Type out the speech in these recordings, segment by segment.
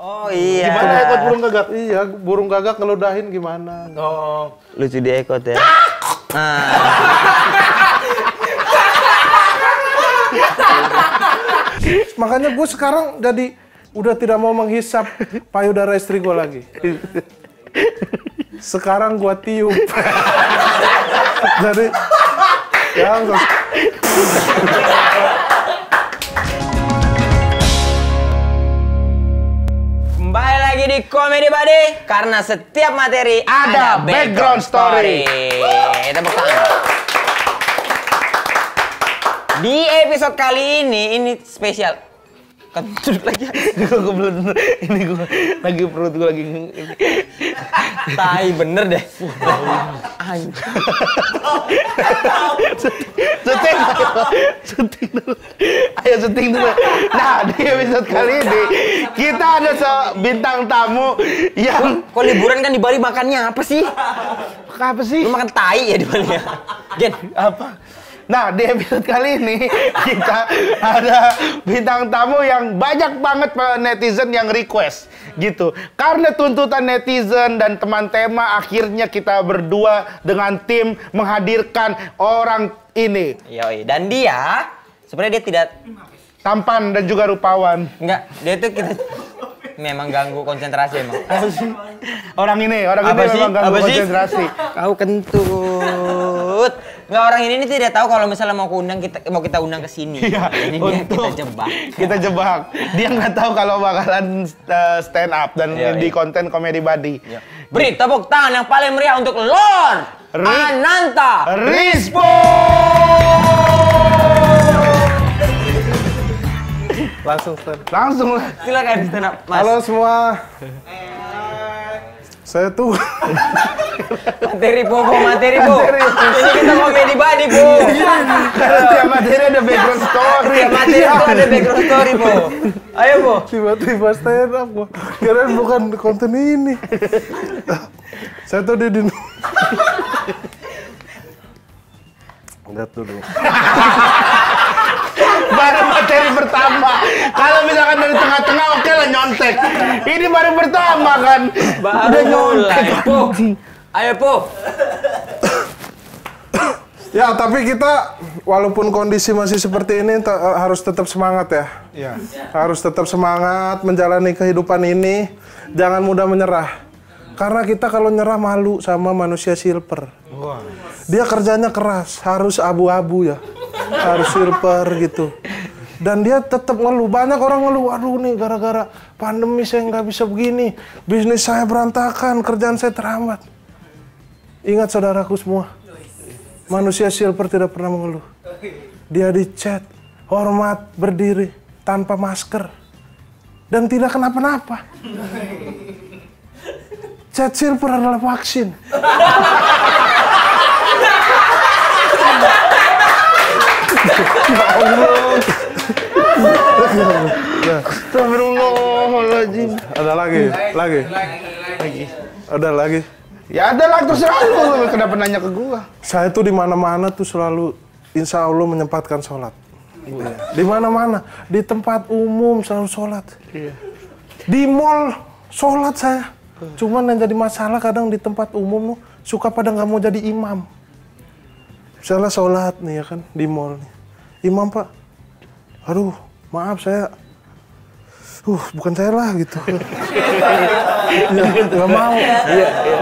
Oh iya. Gimana ekot burung gagak? Iya, burung gagak ngeludahin gimana? Oh, lucu di ekot ya. Makanya gue sekarang jadi udah tidak mau menghisap payudara istri gue lagi. Sekarang gue tiup. Jadi ya Kembali lagi di Comedy Buddy karena setiap materi ada background story. Tepuk tangan. Di episode kali ini spesial. Kentut lagi. gue belum ini gue lagi perut gue lagi Tai bener deh. Syuting dulu. Ayo syuting dulu. Nah, di episode kali ini kita ada bintang tamu yang Kok liburan kan di Bali makannya apa sih? apa sih? Lu makan tai ya di Bali ya? Gen, Apa? Nah, di episode kali ini kita ada bintang tamu yang banyak banget netizen yang request gitu. Karena tuntutan netizen dan teman tema, akhirnya kita berdua dengan tim menghadirkan orang ini. yoi. Dan dia sebenarnya dia tidak Tampan dan juga rupawan. enggak, dia tuh kita memang ganggu konsentrasi emang. Apa sih? Orang ini Apa sih? memang ganggu Apa sih? konsentrasi. Kau kentut. Nggak, orang ini tidak tahu kalau misalnya mau kita undang ke sini. Iya, Jadi dia kita jebak. Kita jebak. Dia nggak tahu kalau bakalan stand up dan Iya, di iya. konten Comedy Buddy. Beri tepuk tangan yang paling meriah untuk Lord Ananta Rispo. Langsung lah. Silakan stand up, Mas. Halo semua. Saya tuh Materi po. Ini kita Comedy Buddy, Po. karena tiap materi ada background story. Tiap materi itu ada background story, Po. Ayo, Po. Tiba-tiba stand up gua. Kirain bukan konten ini. Saya tuh di lihat dulu. Baru materi pertama. Kalau misalkan dari tengah-tengah oke lah nyontek. Ini baru pertama kan. Baru mulai, Po. Ayo, Po. Ya, tapi kita walaupun kondisi masih seperti ini harus tetap semangat ya. Iya. Harus tetap semangat menjalani kehidupan ini. Jangan mudah menyerah. Karena kita kalau nyerah malu sama manusia silver. Dia kerjanya keras, harus abu-abu ya. Harus silver gitu. Dan dia tetap ngeluh. Banyak orang ngeluh, aduh nih gara-gara pandemi saya nggak bisa begini. Bisnis saya berantakan, kerjaan saya terhambat. Ingat saudaraku semua. Manusia silver tidak pernah mengeluh. Dia dicat, hormat, berdiri, tanpa masker. Dan tidak kenapa-napa. Cat silver adalah vaksin. Ya Allah. Astagfirullahaladzim. Ada lagi. Ada lagi. Ya ada lah, terserah lu. Kenapa nanya ke gua? Saya tuh di mana-mana tuh selalu insya Allah menyempatkan sholat. Di mana-mana, di tempat umum selalu sholat. Di mall sholat saya. Cuman yang jadi masalah kadang di tempat umum suka pada nggak mau jadi imam. Misalnya sholat nih ya kan di mall nih. Imam Pak, aduh maaf saya, bukan saya lah gitu. Ya,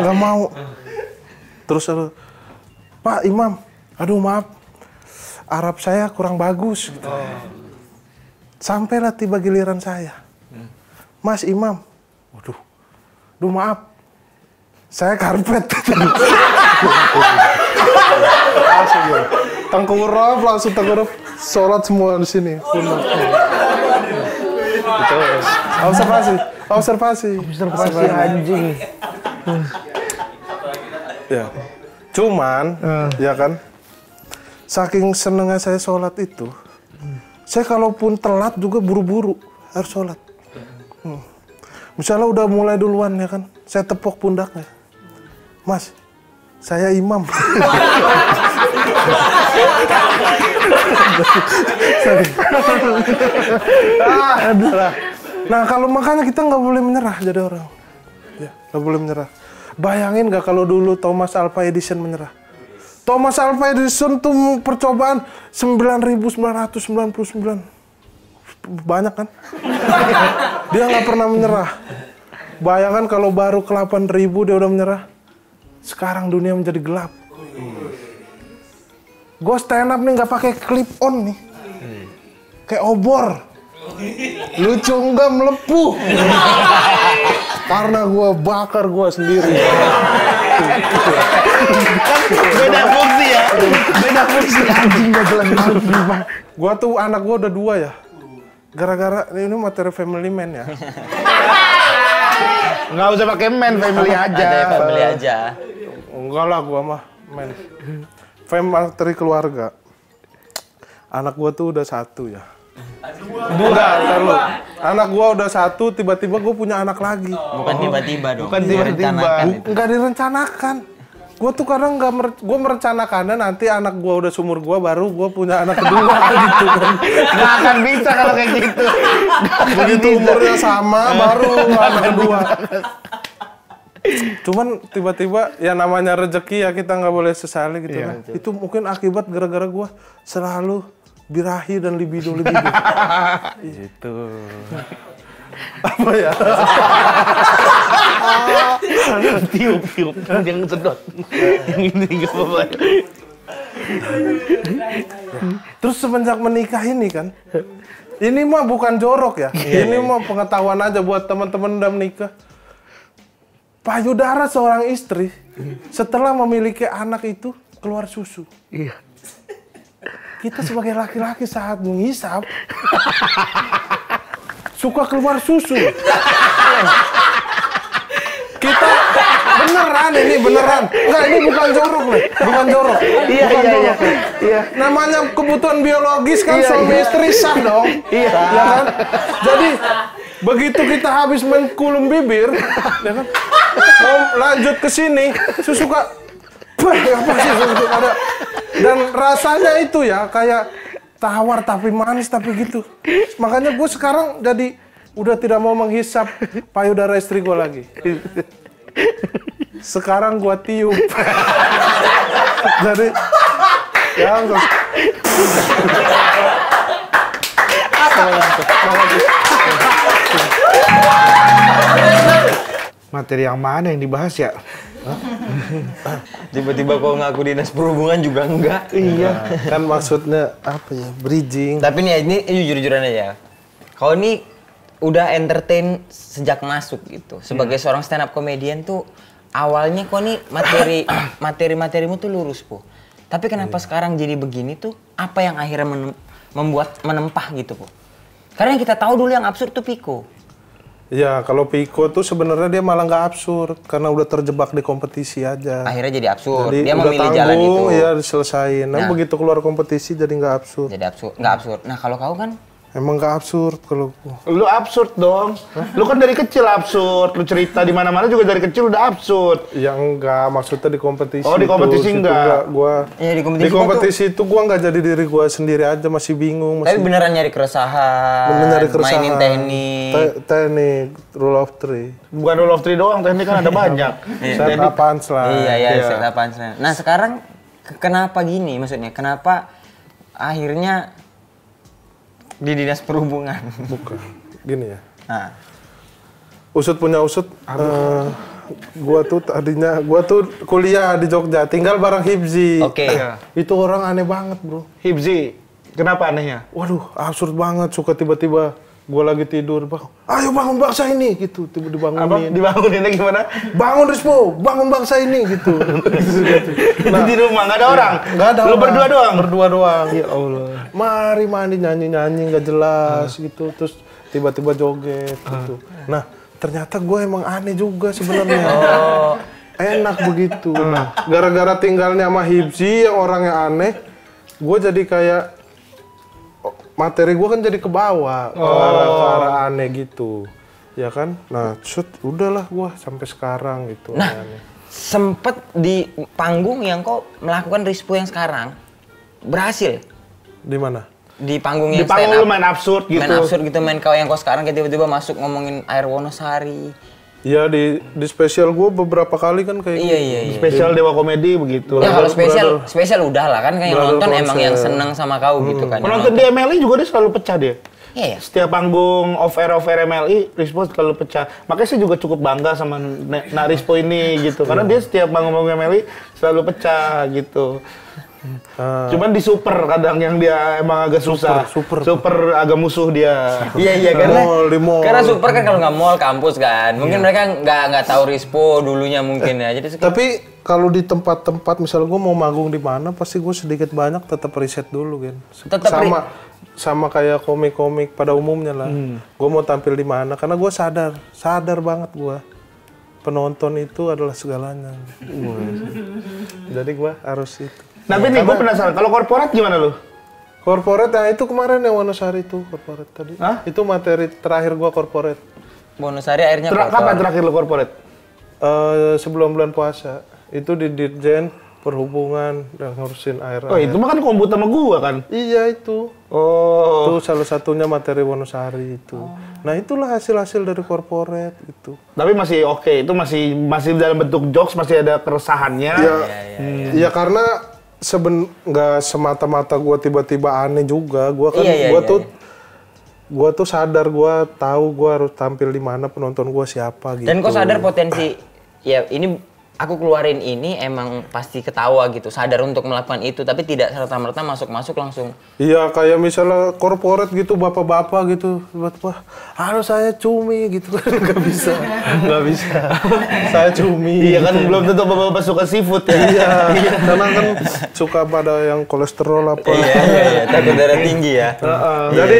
nggak mau. Terus Pak Imam, aduh maaf, Arab saya kurang bagus. Gitu. Sampailah tiba giliran saya, Mas Imam, duh maaf, saya karpet. Langsung tengkurap, sholat semua di sini. Observasi anjing. Ya, cuman, ya kan, saking senengnya saya sholat itu, saya kalaupun telat juga buru-buru harus sholat. Misalnya udah mulai duluan ya kan, saya tepok pundaknya, Mas, saya imam. Adalah Nah kalau makanya kita nggak boleh menyerah jadi orang. Ya, nggak boleh menyerah. Bayangin nggak kalau dulu Thomas Alva Edison menyerah? Thomas Alva Edison tuh percobaan 9.999. Banyak kan? Dia nggak pernah menyerah. Bayangkan kalau baru ke 8.000 dia udah menyerah. Sekarang dunia menjadi gelap. Gue stand up nih nggak pakai clip on nih. Kayak obor. Lucu enggak melepuh. Karena gue bakar gue sendiri. Beda fungsi ya. Beda fungsi anjing gak jelas. Gue tuh anak gue udah 2 ya. Gara-gara ini materi family man ya. Nggak usah pakai man, family aja. Ada family aja. Enggak lah gue mah man. Materi keluarga. Anak gue tuh udah 1 ya. Enggak, terlalu. Anak gua udah 1, tiba-tiba gua punya anak lagi. Bukan tiba-tiba dong. Bukan tiba-tiba. Enggak direncanakan. Gua tuh kadang gua merencanakannya nanti anak gua udah seumur gua baru gua punya anak kedua gitu kan. Nggak akan bisa kalau kayak gitu. Begitu umurnya sama baru anak kedua. Cuman tiba-tiba ya namanya rezeki ya kita nggak boleh sesali gitu kan. Itu mungkin akibat gara-gara gua selalu birahi dan libido. Gitu. Apa ya? Tiup. Jangan sedot. Yang ini nggak apa-apa. Terus semenjak menikah ini kan, ini mah bukan jorok ya. Ini mah pengetahuan aja buat teman-teman udah menikah. Payudara seorang istri setelah memiliki anak itu keluar susu. Iya. Kita sebagai laki-laki saat menghisap suka keluar susu. Kita beneran ini beneran. Enggak, ini bukan jorok nih. Bukan jorok. Iya. Namanya kebutuhan biologis kan suami istri sah dong. Iya kan? Jadi begitu kita habis menkulum bibir, ya kan? Mau lanjut ke sini, susu apa sih susu ada. Dan rasanya itu ya kayak tawar tapi manis tapi gitu. Makanya gue sekarang jadi udah tidak mau menghisap payudara istri gue lagi. Sekarang gue tiup. Jadi ya Materi yang mana yang dibahas ya? Tiba-tiba kok ngaku dinas perhubungan juga enggak. Iya. Kan maksudnya apa ya? Bridging. Tapi nih ini jujur-jujuran aja. Kau ini udah entertain sejak masuk gitu. Sebagai seorang stand up comedian tuh awalnya kau nih materimu tuh lurus, Po. Tapi kenapa sekarang jadi begini tuh? Apa yang akhirnya membuat menempah gitu, Po? Karena yang kita tahu dulu yang absurd tuh Piko. Ya, kalau Piko tuh sebenarnya dia malah nggak absurd karena udah terjebak di kompetisi aja. Akhirnya jadi absurd. Jadi dia udah memilih jalan itu. Ya diselesain. Nah, begitu keluar kompetisi jadi nggak absurd. Jadi absurd, nggak absurd. Nah kalau kau kan emang nggak absurd kalau Lu absurd dong. Lu kan dari kecil absurd. Lu cerita di mana-mana juga dari kecil udah absurd. ya enggak, maksudnya di kompetisi. Oh, di kompetisi enggak? Gua ya, di kompetisi itu gua nggak jadi diri gua sendiri aja, masih bingung. Tapi beneran nyari keresahan, mainin teknik, rule of three. Bukan rule of three doang, teknik kan ada banyak. Set up punchline. Iya. Set up punchline. Nah sekarang kenapa gini maksudnya? Kenapa akhirnya di dinas perhubungan? Bukan, gini ya. Nah. Usut punya usut. Gua tuh kuliah di Jogja, tinggal bareng Hibzi. Oke. Itu orang aneh banget, bro. Hibzi, kenapa anehnya? Waduh, absurd banget. Suka tiba-tiba gua lagi tidur, bang. Ayo bangun bangsa ini, gitu. Tiba dibangunin. Apa? Dibanguninnya gimana? Bangun Rispo, bangun bangsa ini, gitu. Nah, di rumah nggak ada orang? Nggak ada. Lu berdua doang? Berdua doang. Ya Allah. Mari mandi nyanyi nggak jelas gitu. Terus tiba-tiba joget gitu. Nah, ternyata gue emang aneh juga sebenarnya. Enak begitu. Nah, gara-gara tinggalnya sama Hibzi yang orangnya aneh, gue jadi kayak materi gue kan jadi ke bawah, ke arah aneh gitu. Ya kan? Nah, udahlah gue sampai sekarang gitu. Nah, sempet di panggung yang kau melakukan Rispo yang sekarang berhasil. Di mana? di panggung yang Di panggung stand lu up. main absurd gitu. Main absurd gitu, main kau yang kau sekarang kayak tiba-tiba masuk ngomongin air Wonosari. Iya di spesial gue beberapa kali kan kayak Iya gitu. iya iya. Spesial Dewa Komedi begitu. Ya kalau spesial udah lah kan kayak yang Brother nonton emang konser. yang seneng sama kau gitu kan. yang Penonton di MLI juga dia selalu pecah dia. Iya ya. Setiap panggung off air MLI, Rispo selalu pecah. Makanya saya juga cukup bangga sama Nak Rispo ini gitu. Karena dia setiap panggung MLI selalu pecah gitu. Cuman di super kadang yang dia emang agak susah. Super agak musuh dia. Iya karena di mall. karena super kan kalau nggak mall kampus kan. Mungkin mereka nggak tahu Rispo dulunya mungkin ya. Jadi Tapi kalau di tempat-tempat misalnya gue mau manggung di mana pasti gue sedikit banyak tetap riset dulu kan. Tetap Sama kayak komik-komik pada umumnya lah. Gue mau tampil di mana karena gue sadar banget gue. Penonton itu adalah segalanya. Jadi gue harus itu. Tapi nih gue penasaran, kalau korporat gimana lu? Korporat, nah itu kemarin yang Wonosari itu korporat tadi. Hah? Itu materi terakhir gua korporat. Wonosari akhirnya Kapan terakhir lu korporat? Sebelum bulan puasa. Itu di Dirjen Perhubungan yang ngurusin air. Oh itu mah kan kombut sama gua kan? Iya itu. Oh. Itu salah satunya materi Wonosari itu. Nah itulah hasil-hasil dari korporat itu. Tapi masih oke, itu masih dalam bentuk jokes, masih ada keresahannya. Iya karena nggak semata-mata gua tiba-tiba aneh juga. Gua kan gua tuh sadar, gua tahu gua harus tampil di mana, penonton gua siapa gitu. Dan kau sadar potensi ya ini aku keluarin ini emang pasti ketawa gitu. Sadar untuk melakukan itu tapi tidak serta-merta masuk langsung. Iya kayak misalnya korporat gitu, bapak-bapak gitu, tiba-tiba harus saya cumi gitu kan nggak bisa. Saya cumi. Iya kan belum tentu bapak-bapak suka seafood ya. Iya, karena kan suka pada yang kolesterol apa. Iya, takut darah tinggi ya. Jadi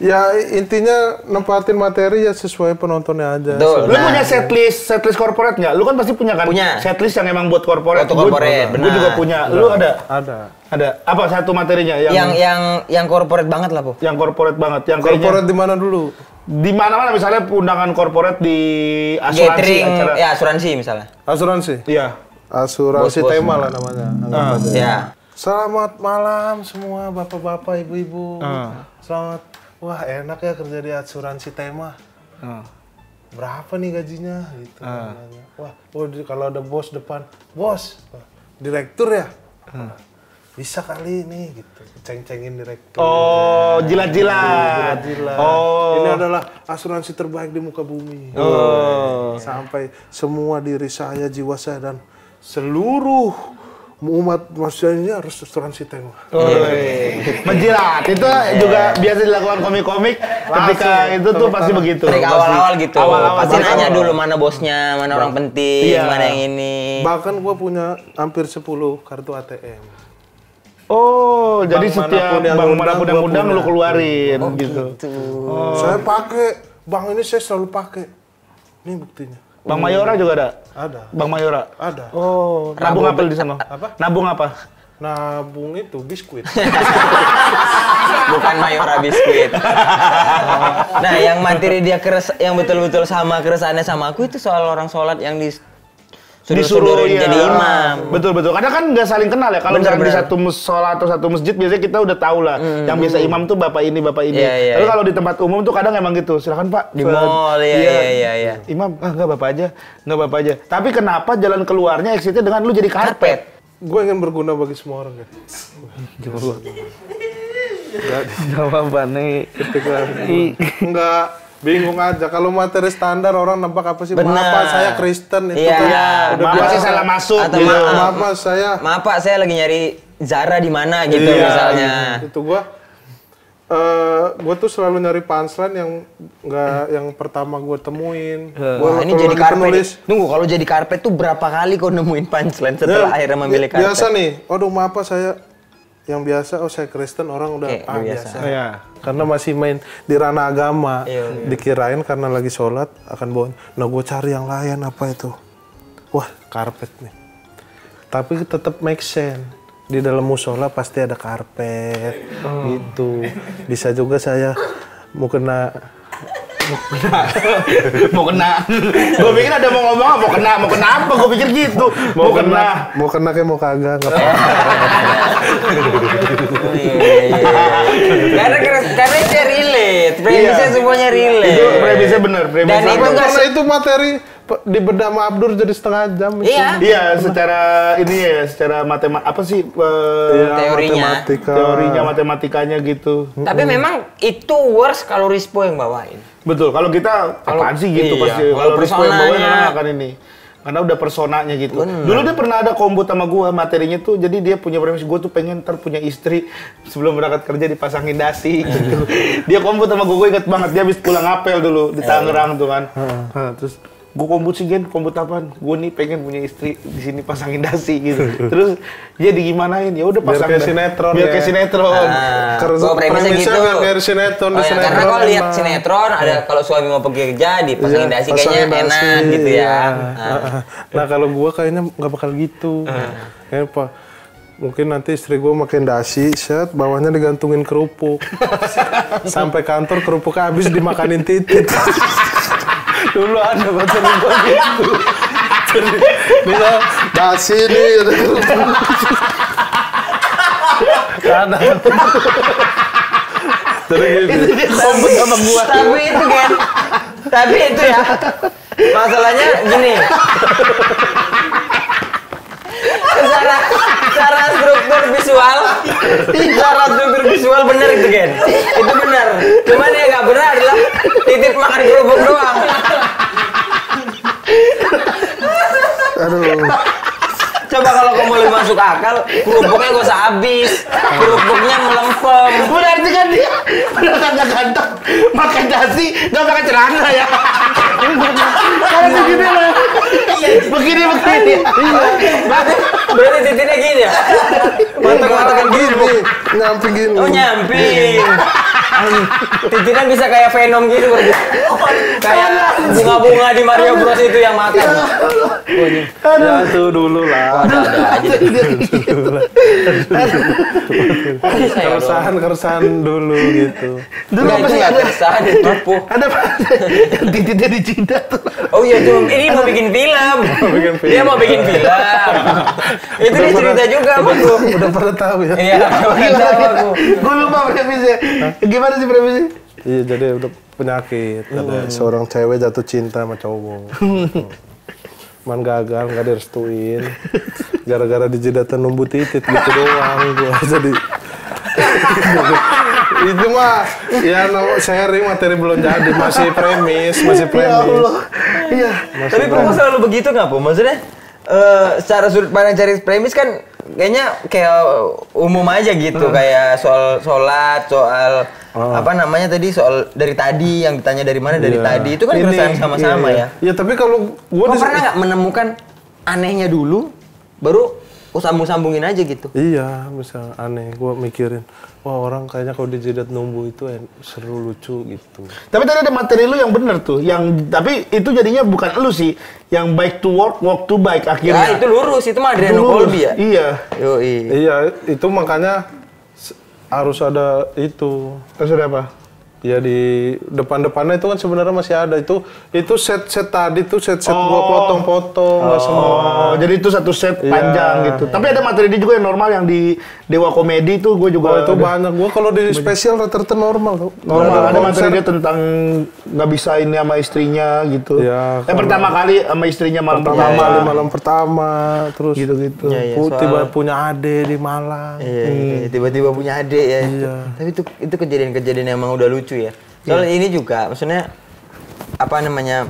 ya intinya nempatin materi ya sesuai penontonnya aja. Betul. Lu punya setlist korporat nggak? Lu kan pasti punya kan? Punya. Setlist yang emang buat korporat. Untuk korporat, Gue benar. juga punya. Lu ada? Ada. Apa satu materinya Yang korporat banget lah, Po. yang korporat banget? Yang Korporat kayaknya di mana dulu? di mana-mana misalnya undangan korporat di asuransi Gathering acara. ya asuransi misalnya. Asuransi. Iya. Asuransi Bos-bos. tema lah namanya. Anggap aja. Ya. Selamat malam semua bapak-bapak, ibu-ibu. Selamat. Wah enak ya kerja di asuransi tema. Berapa nih gajinya? Gitu. Nanya. Wah, kalau ada bos depan, bos, direktur ya? Bisa kali ini gitu. Ceng-cengin direktur. Oh, jilat-jilat. Gila. Oh. Ini adalah asuransi terbaik di muka bumi. Sampai semua diri saya, jiwa saya dan seluruh umat manusia ini harus asuransi tema. Menjilat itu juga biasa dilakukan komik-komik ketika itu tuh pasti begitu. Trik awal-awal gitu. Awal-awal Pasti pasti nanya awal. dulu mana bosnya, mana orang penting, Iya. mana yang ini. Bahkan gua punya hampir 10 kartu ATM. Oh, jadi Bank setiap manapun yang bank ngundang, manapun yang gua undang punya. lu keluarin gitu. Saya pakai, bank ini saya selalu pakai. Ini buktinya. Bang Mayora juga ada? Ada. Bang Mayora? Ada. Oh, nabung apa di sana? Apa? Nabung apa? Nabung itu biskuit. Bukan Mayora biskuit. Nah, yang materi dia yang betul-betul sama keresahannya sama aku itu soal orang sholat yang disuruh iya. jadi imam. Betul. Kadang kan nggak saling kenal ya. Kalau misalnya di Benar. satu musola atau satu masjid biasanya kita udah tahu lah. Yang biasa imam tuh bapak ini. Iya, Tapi iya. kalau di tempat umum tuh kadang emang gitu. Silakan Pak. Di mall, iya. Imam, nggak bapak aja. Tapi kenapa jalan keluarnya exitnya dengan lu jadi karpet? Gue ingin berguna bagi semua orang kan. Jawaban nih. Enggak, bingung aja. Kalau materi standar orang nebak apa sih? Benar. Maaf Pak, saya Kristen itu Iya. kan. Maaf biasa. saya salah masuk. Atau gitu. Maaf Pak, saya Maaf Pak, saya lagi nyari Zara di mana gitu Iya, misalnya. Itu gua tuh selalu nyari punchline yang pertama gua temuin. Wah, ini jadi karpet. Nunggu, kalau jadi karpet tuh berapa kali kau nemuin punchline setelah akhirnya memilih karpet? Biasa nih. Waduh, maaf Pak, saya yang biasa, saya Kristen, orang udah Oke, udah biasa. biasa. Karena masih main di ranah agama. Iya. Dikirain karena lagi sholat akan bawa. Nah, gue cari yang lain apa itu. Wah, karpet nih. Tapi tetap make sense. Di dalam musola pasti ada karpet. Gitu. Bisa juga saya mau kena Mau kena. Gue pikir ada mau ngomong mau kena apa? Gue pikir gitu. Mau kena kayak mau kagak nggak apa. Karena itu relate, premisnya semuanya relate. Itu premisnya benar. Dan itu Karena itu materi di bedah sama Abdur jadi setengah jam. Iya, secara apa sih teorinya. Teorinya matematikanya gitu. Tapi memang itu worse kalau Rispo yang bawain. Betul, kalau kita apaan sih gitu pasti. Kalau Rispo yang bawain memang akan ini. Karena udah personanya gitu. Bener. Dulu dia pernah ada kombut sama gua, materinya tuh jadi dia punya premis gua tuh pengen ntar punya istri sebelum berangkat kerja dipasangin dasi gitu. Dia kombut sama gua inget banget, dia habis pulang apel dulu di Tangerang tuh kan. Terus gue kombut sih kombut apaan? Gue nih pengen punya istri di sini pasangin dasi gitu. Terus dia digimanain? Ya udah pasang kayak sinetron. Biar kayak sinetron. Premisnya gitu. Biar kayak sinetron di sinetron. Karena kalau lihat sinetron ada kalau suami mau pergi kerja dipasangin dasi kayaknya enak gitu ya. Nah kalau gue kayaknya nggak bakal gitu. Kayak apa? Mungkin nanti istri gue makin dasi, set bawahnya digantungin kerupuk. Sampai kantor kerupuknya habis dimakanin titit. Dulu ada pacaran gue gitu. Bisa dasi nih. Ada. Terus gitu. Kombut sama gua. Tapi itu ya. Masalahnya gini. Cara struktur visual benar itu Gen. Itu benar. Cuman yang nggak benar adalah titip makan kerupuk doang. Aduh. Coba kalau kamu lebih masuk akal, kerupuknya gak usah habis, kerupuknya melempem. Berarti kan dia udah kagak ganteng, makan dasi, nggak pakai celana ya. Kalau begini lah, begini. Berarti titiknya gini ya? Mantap-mantapan gini. Nyamping gini. Oh nyamping. Titiknya bisa kayak Venom gitu berarti. Kayak bunga-bunga di Mario Bros itu yang makan. Ya tuh dulu lah. Ada aja. Keresahan dulu gitu. Dulu apa sih ada? Keresahan itu. Ada apa? Yang titiknya di jidat tuh. Oh iya tuh, ini mau bikin film. Dia mau bikin film. Itu dia cerita juga sama gua. Udah pada tahu ya. Iya, udah tahu aku. Gue lupa premisnya. Gimana sih premisnya? Iya, jadi udah penyakit. Ada seorang cewek jatuh cinta sama cowok. Man gagal, nggak direstuin. Gara-gara di jidatnya numbu titit gitu doang. Gua jadi itu mah ya sharing materi belum jadi, masih premis. Ya Allah. Iya. Tapi kamu selalu begitu nggak, Bu? Maksudnya secara sudut pandang cari premis kan kayaknya kayak umum aja gitu, kayak soal sholat, soal apa namanya tadi, soal dari tadi yang ditanya dari mana dari tadi itu kan keresahan sama-sama ya. Iya, tapi kalau gua pernah nggak menemukan anehnya dulu, baru sambung-sambungin aja gitu? Iya, misal aneh, gua mikirin, wah orang kayaknya kalau di jidat numbu itu seru, lucu gitu. Tapi tadi ada materi lu yang bener tuh, tapi itu jadinya bukan lu sih, yang bike to work, walk to bike akhirnya. Ya itu lurus, itu mah Adriano Colby ya? Iya. Iya, itu makanya harus ada itu. Terus ada apa? Ya di depan-depannya itu kan sebenarnya masih ada itu set tadi tuh set gua potong-potong nggak semua. Jadi itu satu set panjang gitu. Tapi ada materi dia juga yang normal yang di Dewa Komedi itu gue juga. Itu banyak. Gua kalau di spesial rata-rata normal tuh. Normal. Ada materi dia tentang nggak bisa ini sama istrinya gitu. Ya, pertama kali sama istrinya malam pertama terus gitu-gitu. Tiba punya ade di Malang. Iya, tiba-tiba punya adik ya. Iya. Tapi itu kejadian-kejadian yang emang udah lucu ya. Soal ini juga, maksudnya apa namanya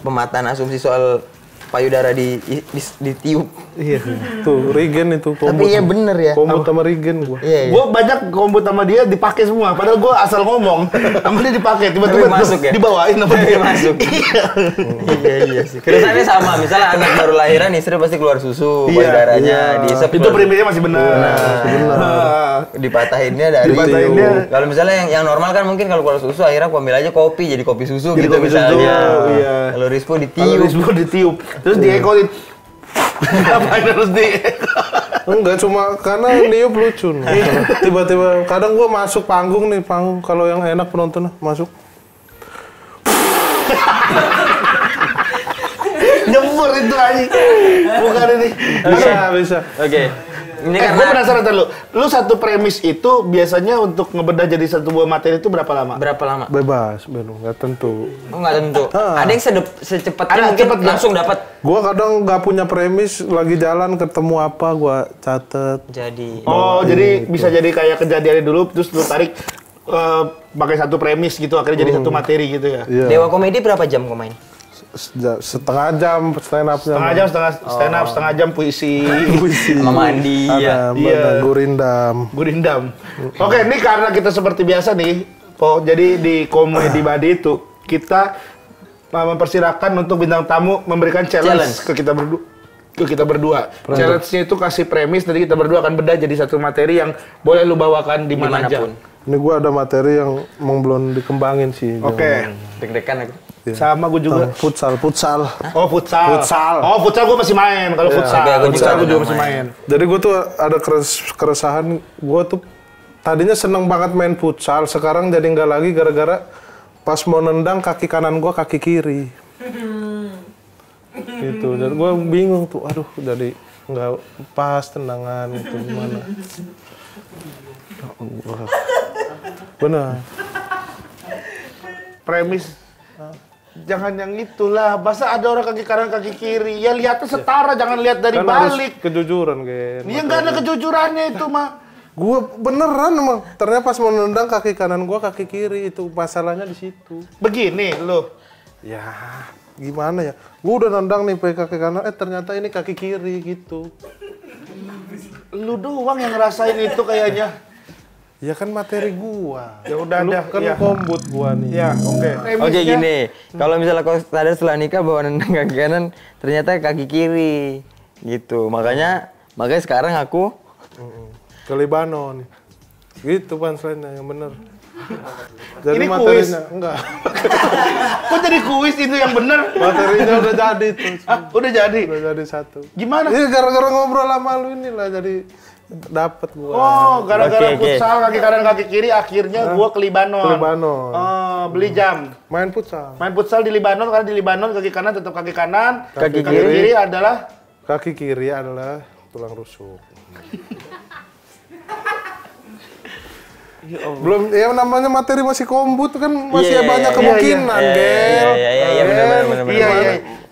pemataan asumsi soal payudara ditiup. Iya. Tuh Regen itu. Tapi iya bener ya. Kombut sama Regen gua. Iya. Gue banyak kombut sama dia dipakai semua. Padahal gue asal ngomong, sama dia dipakai. Tiba-tiba masuk ya? Dibawain sama dia. Masuk. Iya sih. Keresahannya sama. Misalnya anak baru lahiran, istri pasti keluar susu, payudaranya diisep. Itu prinsipnya masih benar. Dipatahinnya dari. Kalau misalnya yang normal kan mungkin kalau keluar susu akhirnya aku ambil aja kopi jadi kopi susu gitu misalnya. Kalau Rispo ditiup. Terus diekoin. Ngapain harus Enggak, cuma karena niup lucu. Tiba-tiba kadang gua masuk panggung kalau yang enak penonton masuk. Nyembur itu anjing. Bukan ini. Bisa. Oke. Ini Gue penasaran lu satu premis itu biasanya untuk ngebedah jadi satu buah materi itu berapa lama? berapa lama? Bebas, nggak tentu. Oh, nggak tentu. Ada yang secepatnya Ada mungkin cepet nggak? langsung dapat. Gua kadang nggak punya premis, lagi jalan ketemu apa, gua catet. Jadi Jadi bisa jadi kayak kejadiannya dulu terus lu tarik pakai satu premis gitu akhirnya jadi satu materi gitu ya. Iya. Dewa Komedi berapa jam kau main? Setengah jam stand up-nya. Setengah jam puisi. Puisi. Sama mandi. Ada, Iya. gurindam. Gurindam. Oke, ini karena kita seperti biasa nih, Po. Jadi di Komedi Badi itu kita mempersilahkan untuk bintang tamu memberikan challenge ke kita berdua. Challenge-nya itu kasih premis, nanti kita berdua akan bedah jadi satu materi yang boleh lu bawakan di mana aja. Dimanapun. Ini gua ada materi yang belum dikembangin sih. Oke. Deg-degan aku. Sama gue juga. Futsal. Oh, futsal. Oh, futsal gue masih main. Kalau futsal, Aku juga gue juga pernah masih main. Jadi gue tuh ada keresahan, gue tuh tadinya seneng banget main futsal, sekarang jadi nggak lagi gara-gara pas mau nendang kaki kanan gue kaki kiri. Gitu, jadi gue bingung tuh, aduh jadi nggak pas tendangan itu gimana. Benar. Premis. Jangan yang itulah. Masa ada orang kaki kanan kaki kiri? Ya lihatnya setara, jangan lihat dari Kan harus balik. kejujuran, Gen. Iya nggak ada kejujurannya itu mah. Gue beneran emang, ternyata pas mau nendang kaki kanan gue kaki kiri, itu masalahnya di situ. Begini lo. Ya, gimana ya? Gue udah nendang nih pakai kaki kanan, ternyata ini kaki kiri gitu. Lu doang yang ngerasain itu kayaknya. Ya kan materi gua. Ya udah Lu dah. kan Ya. kombut gua nih. Ya, oke. Oke gini, kalau misalnya kau sadar setelah nikah bahwa nendang kaki kanan ternyata kaki kiri gitu. Makanya sekarang aku Ke Libanon. Gitu punchline-nya yang bener. Jadi Ini materinya enggak. Kok jadi kuis itu yang bener? Materinya udah jadi tuh. Udah jadi. Udah jadi satu. Gimana? Ini gara-gara ngobrol sama lu inilah jadi dapet gua. Oh, gara-gara Oke. futsal kaki kanan kaki kiri akhirnya gua ke Libanon. Ke Libanon. Oh, beli jam. Main futsal. Main futsal di Libanon karena di Libanon kaki kanan tetap kaki kanan, Kaki kiri adalah Kaki kiri adalah tulang rusuk. Belum, ya namanya materi masih kombut kan masih Iya, banyak iya, kemungkinan, Gel. Iya, benar. iya.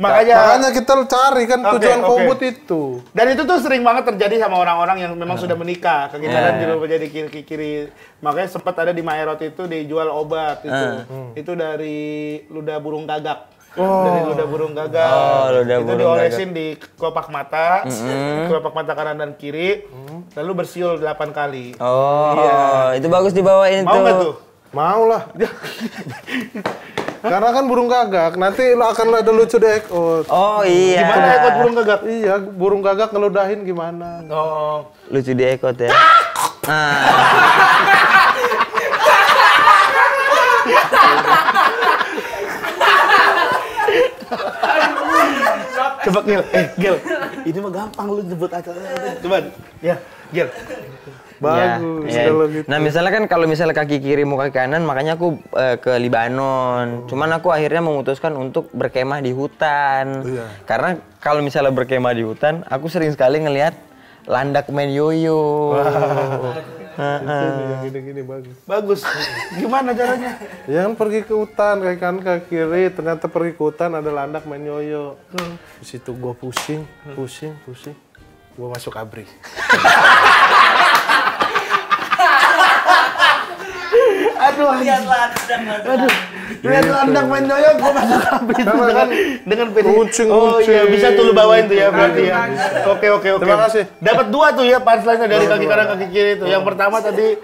Makanya kita cari kan Oke, tujuan oke. kombut itu. dan itu tuh sering banget terjadi sama orang-orang yang memang sudah menikah. Kaki kanan Iya. dirubah jadi kiri. Makanya sempat ada di Maerot itu dijual obat itu. Itu dari ludah burung gagak. Dari ludah burung gagak. Oh, ludah itu burung diolesin di kelopak mata, kelopak mata kanan dan kiri, lalu bersiul 8 kali. Oh, Iya. itu bagus dibawain Mau nggak tuh. tuh? Mau lah. Karena kan burung gagak, nanti lo akan ada lucu di ekot. Oh iya. Gimana ekot burung gagak? Iya, burung gagak ngeludahin gimana? Oh, Lucu di ekot ya. coba Gil, Gil, ini mah gampang lu nyebut aja. Coba, ya, Gil. Bagus Ya, ya. kalau gitu. Nah misalnya kan kalau misalnya kaki kiri mau kaki kanan, makanya aku ke Libanon. Cuman aku akhirnya memutuskan untuk berkemah di hutan. Iya. Karena kalau misalnya berkemah di hutan, aku sering sekali ngelihat landak main yoyo. Yang gini-gini bagus. Bagus. Gimana caranya? Ya kan pergi ke hutan, kayak kan ke kiri, ternyata pergi ke hutan ada landak main yoyo. Di situ gua pusing. Gua masuk abri. Aduh, lihat landak main yoyo, gua masuk abri itu dengan PD. Kuncing. Oh iya, bisa tuh lu bawain tuh ya berarti ya. Oke. Terima kasih. Dapat 2 tuh ya punchline-nya dari kaki kanan kaki kiri itu. Yang pertama tadi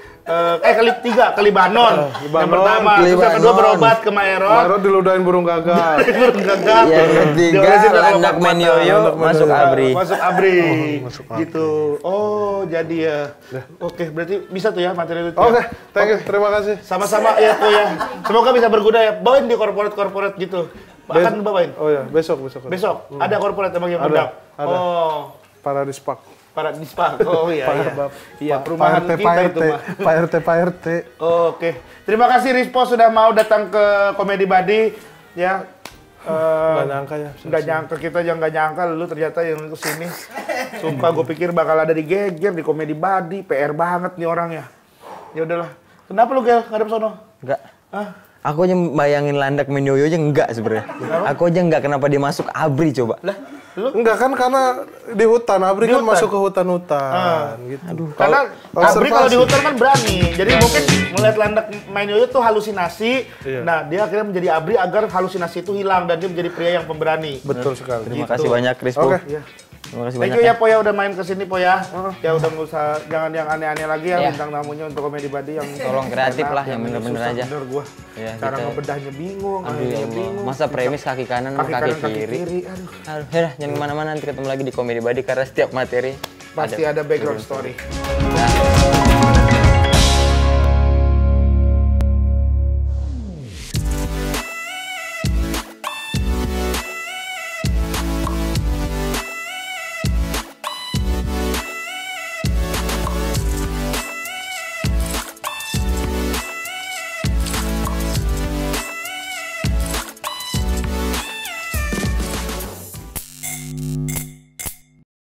kali 3 ke Libanon. Yang pertama, terus yang kedua berobat ke Maerot. Maerot diludahin burung gagak. Burung gagak. Yang ketiga Diolesin ke landak kelopak main mata. yoyo masuk abri. Masuk abri. Gitu. Oh, jadi ya. Oke, berarti bisa tuh ya materi itu. Oke, thank you. Terima kasih. Sama-sama ya tuh ya. Semoga bisa berguna ya. Bawain di corporate gitu. Akan bawain. Oh ya, besok. Besok ada corporate emang yang Ada, undang. ada. Oh, Para dispak. para dispak. Oh iya iya. Bab. Iya, perumahan kita itu mah. Pak RT. Oke. Terima kasih Rispo sudah mau datang ke Komedi Badi ya. Nggak nyangka ya. Nggak nyangka, kita yang nggak nyangka lu ternyata yang kesini. Sumpah gue pikir bakal ada di Geger, di Komedi Badi, PR banget nih orang ya. Ya udahlah. Kenapa lu Gel ngadep sono? Enggak. Hah? Aku aja bayangin Landak main yoyo aja enggak sebenarnya. Aku aja enggak kenapa dia masuk ABRI coba. Lah, lu Enggak kan karena di hutan, Abri Di kan hutan? masuk ke hutan-hutan gitu. Aduh. karena Kalau Abri kalau di observasi. hutan kan berani. Jadi mungkin melihat Landak main yoyo tuh halusinasi. Iya. Nah, dia akhirnya menjadi Abri agar halusinasi itu hilang dan dia menjadi pria yang pemberani. Betul sekali. Terima kasih banyak Rispo. Oke. Iya. Terima kasih Thank banyak. you ya Poya udah main kesini Poya. Ya udah nggak usah, jangan yang aneh-aneh lagi ya Iya. bintang tamunya untuk Komedi Badi yang Tolong kreatif enak, lah, yang bener-bener susah aja. Bener gua. Iya, Cara kita- ngebedahnya bingung, Aduh ya anehnya Allah. bingung. Masa premis kaki kanan sama Kaki kaki kanan, kaki kiri. kiri. Aduh, Aduh, yaudah, jangan kemana-mana, nanti ketemu lagi di Komedi Badi karena setiap materi pasti ada background story. Nah.